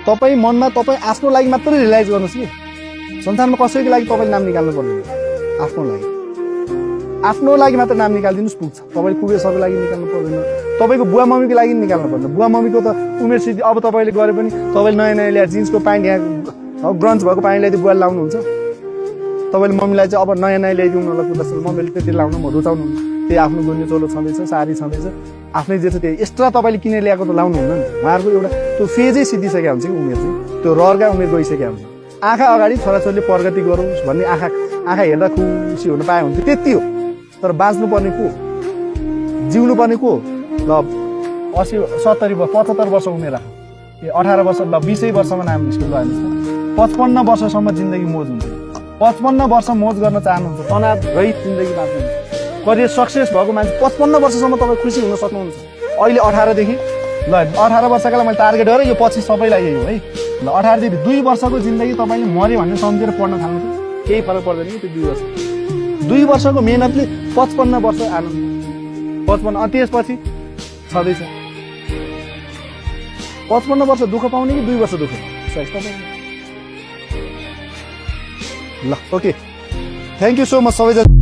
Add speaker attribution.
Speaker 1: तपाईँ मनमा तपाईँ आफ्नो लागि मात्रै रियलाइज गर्नुहोस् कि संसारमा कसैको लागि तपाईँले नाम निकाल्नु पर्दैन। आफ्नो लागि मात्र नाम निकालिदिनुहोस् पुग्छ। तपाईँले पुगे सबैको लागि निकाल्नु पर्दैन। तपाईँको बुवा मम्मीको लागि निकाल्नु पर्दैन। बुवा मम्मीको त उमेर सिद्धि अब तपाईँले गरे पनि तपाईँले नयाँ नयाँ ल्याएर जिन्सको प्यान्ट यहाँ ग्रन्च भएको प्यान्ट ल्याइदिए बुवाले लाउनुहुन्छ। तपाईँले मम्मीलाई चाहिँ अब नयाँ नयाँ ल्याइदिउँ न ल कुदासँग मम्मीले त्यति लाउनु म रुचाउनुहुन्छ। त्यही आफ्नो गुन्यो चोलो छँदैछ, साडी छँदैछ, आफ्नै जे छ त्यही एक्स्ट्रा तपाईँले किनेर ल्याएको त लाउनुहुन्न नि। उहाँहरूको एउटा त्यो फेजै सिद्धिसकेको हुन्छ कि उमेर चाहिँ त्यो रहरका उमेर गइसकेको हुन्छ। आँखा अगाडि छोराछोरीले प्रगति गरोस् भन्ने आँखा हेर्दा खुसी हुन पाए हुन्थ्यो, त्यति हो। तर बाँच्नुपर्ने को, जिउनु पर्ने को ल 80 70 वर्ष 75 वर्ष उमेर 18 वर्ष ल 20 वर्षमा नाम स्कुल गएन 55 वर्षसम्म जिन्दगी मोज हुन्छ। 55 वर्ष मोज गर्न चाहनुहुन्छ, तनाव रहित जिन्दगी बाँच्नुहुन्छ, करियर सक्सेस भएको मान्छे 55 वर्षसम्म तपाईँ खुसी हुन सक्नुहुन्छ। अहिले 18 देखि ल 18 वर्षका लागि मैले टार्गेट गरेँ, यो पछि सबैलाई यही हो है। ल 18 देखि 2 वर्षको जिन्दगी तपाईँले मरे भन्ने सम्झेर पढ्न थाल्नु केही फरक पर्दैन कि त्यो 2 वर्ष। 2 वर्षको मेहनतले 55 वर्ष आनन्द, 55 त्यसपछि छँदैछ। 55 वर्ष दुःख पाउने कि 2 वर्ष दुःख ल okay, thank you so much सबैजना।